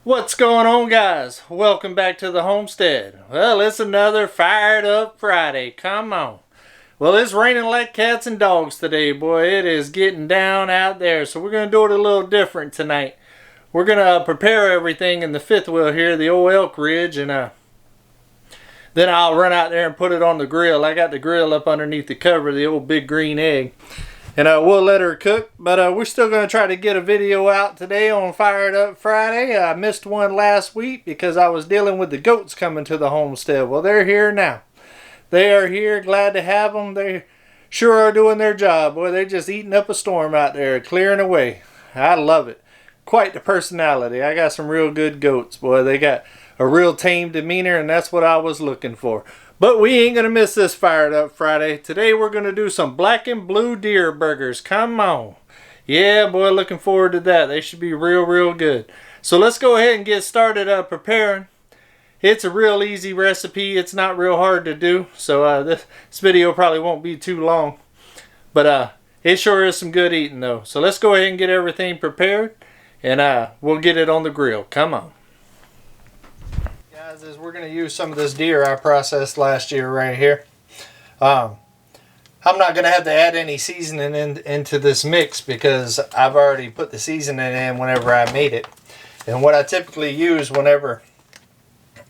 What's going on, guys? Welcome back to the homestead. Well, it's another fired up Friday. Come on. Well, it's raining like cats and dogs today, boy. It is getting down out there. So we're going to do it a little different tonight. We're going to prepare everything in the fifth wheel here, the old elk ridge, and then I'll run out there and put it on the grill. I got the grill up underneath the cover, the old big green egg. And we'll let her cook, but we're still going to try to get a video out today on Fired Up Friday. I missed one last week because I was dealing with the goats coming to the homestead. Well, they're here now. They are here, glad to have them. They sure are doing their job. Boy, they're just eating up a storm out there, clearing away. I love it. Quite the personality. I got some real good goats, boy. They got a real tame demeanor, and that's what I was looking for. But we ain't going to miss this Fired Up Friday. Today we're going to do some black and blue deer burgers. Come on. Yeah, boy, looking forward to that. They should be real good. So let's go ahead and get started preparing. It's a real easy recipe. It's not real hard to do. So this video probably won't be too long. But it sure is some good eating though. So let's go ahead and get everything prepared. And we'll get it on the grill. Come on. Guys, is we're going to use some of this deer I processed last year right here. I'm not going to have to add any seasoning into this mix because I've already put the seasoning in whenever I made it. And what I typically use whenever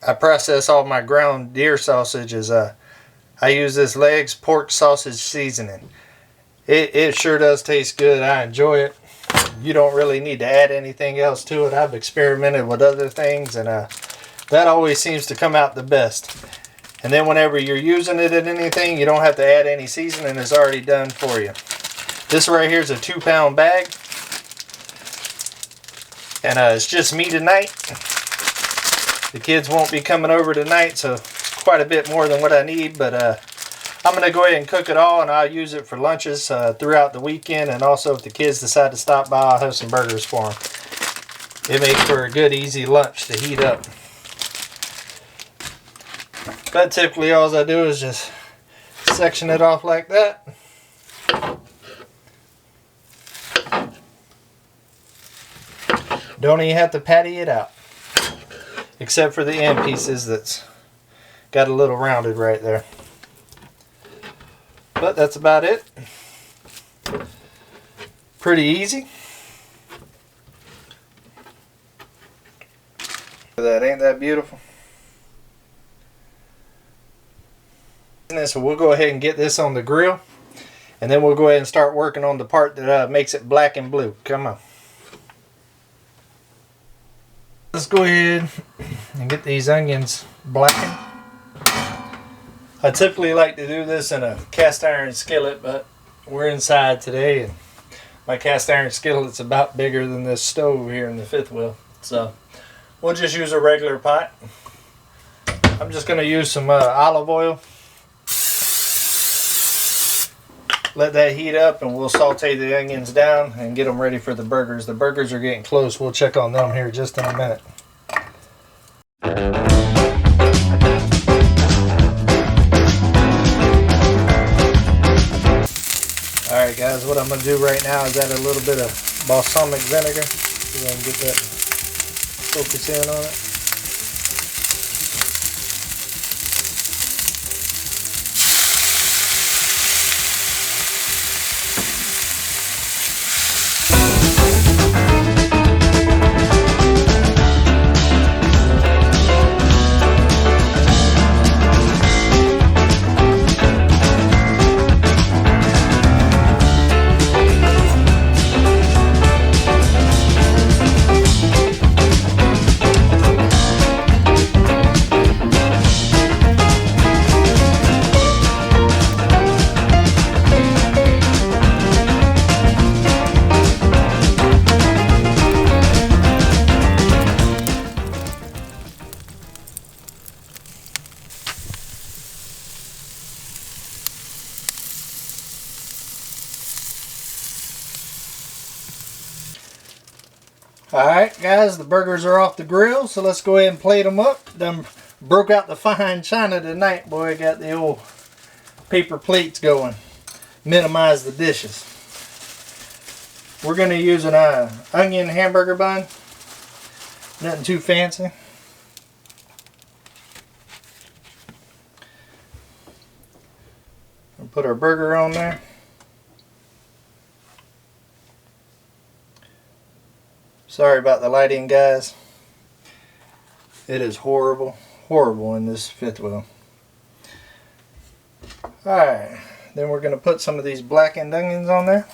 I process all my ground deer sausage is I use this Legs pork sausage seasoning. It sure does taste good. I enjoy it. You don't really need to add anything else to it. I've experimented with other things, and that always seems to come out the best. And then whenever you're using it in anything, you don't have to add any seasoning. It's already done for you. This right here is a 2-pound bag. And it's just me tonight. The kids won't be coming over tonight, so quite a bit more than what I need. But I'm going to go ahead and cook it all, and I'll use it for lunches throughout the weekend. And also if the kids decide to stop by, I'll have some burgers for them. It makes for a good, easy lunch to heat up. But typically all I do is just section it off like that. Don't even have to patty it out. Except for the end pieces that's got a little rounded right there. But that's about it. Pretty easy. That ain't that beautiful. So we'll go ahead and get this on the grill, and then we'll go ahead and start working on the part that makes it black and blue. Come on. Let's go ahead and get these onions blackened. I typically like to do this in a cast iron skillet, but we're inside today, and my cast iron skillet's about bigger than this stove here in the fifth wheel. So we'll just use a regular pot. I'm just going to use some olive oil. Let that heat up, and we'll saute the onions down and get them ready for the burgers. The burgers are getting close. We'll check on them here just in a minute. Alright guys, what I'm going to do right now is add a little bit of balsamic vinegar. See if I can get that focus in on it. Alright guys, the burgers are off the grill, so let's go ahead and plate them up. Them broke out the fine china tonight, boy. Got the old paper plates going. Minimize the dishes. We're going to use an onion hamburger bun. Nothing too fancy. We'll put our burger on there. Sorry about the lighting, guys. It is horrible, horrible in this fifth wheel. Alright, then we're going to put some of these blackened onions on there.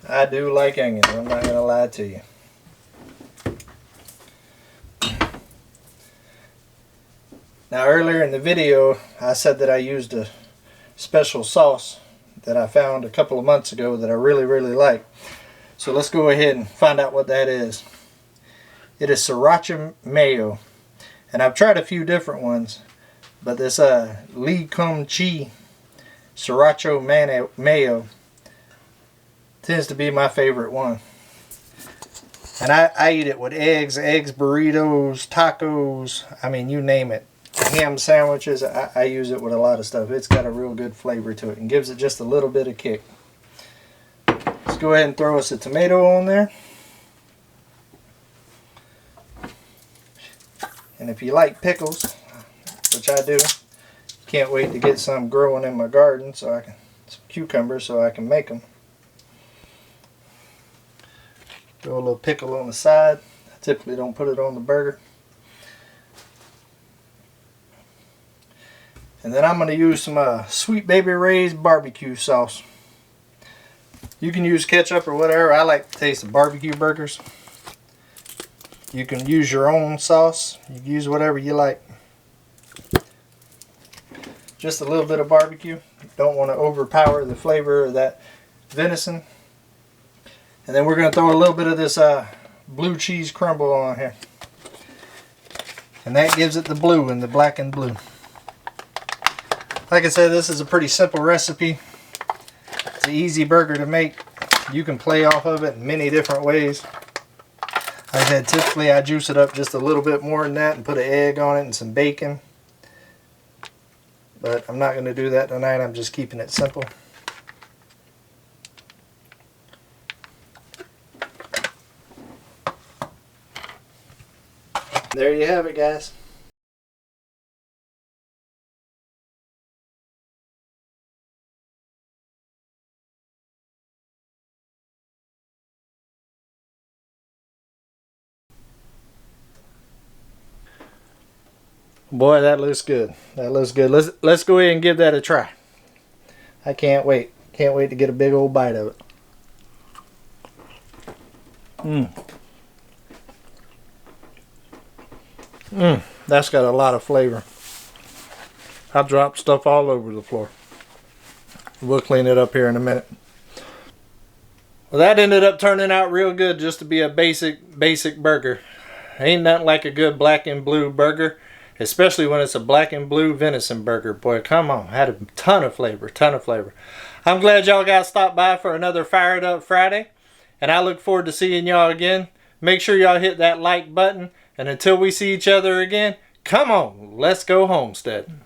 I do like onions, I'm not going to lie to you. Now earlier in the video I said that I used a special sauce that I found a couple of months ago that I really like. So let's go ahead and find out what that is. It is sriracha mayo. And I've tried a few different ones, but this Lee Kum Chi sriracha mayo tends to be my favorite one. And I eat it with eggs, burritos, tacos, I mean you name it. Ham sandwiches, I use it with a lot of stuff. It's got a real good flavor to it and gives it just a little bit of kick. Let's go ahead and throw us a tomato on there. And if you like pickles, which I do, can't wait to get some growing in my garden so I can, some cucumbers so I can make them. Throw a little pickle on the side. I typically don't put it on the burger. And then I'm going to use some Sweet Baby Ray's barbecue sauce. You can use ketchup or whatever. I like the taste of barbecue burgers. You can use your own sauce. You can use whatever you like. Just a little bit of barbecue. Don't want to overpower the flavor of that venison. And then we're going to throw a little bit of this blue cheese crumble on here. And that gives it the blue and the black and blue. Like I said, this is a pretty simple recipe. It's an easy burger to make. You can play off of it in many different ways. Like I said, typically I juice it up just a little bit more than that and put an egg on it and some bacon. But I'm not going to do that tonight. I'm just keeping it simple. There you have it, guys. Boy, that looks good. That looks good. Let's go ahead and give that a try. I can't wait. Can't wait to get a big old bite of it. That's got a lot of flavor. I dropped stuff all over the floor. We'll clean it up here in a minute. Well, that ended up turning out real good just to be a basic burger. Ain't nothing like a good black and blue burger. Especially when it's a black and blue venison burger. Boy, come on. Had a ton of flavor. I'm glad y'all guys stopped by for another Fired Up Friday. And I look forward to seeing y'all again. Make sure y'all hit that like button. And until we see each other again, come on, let's go homestead.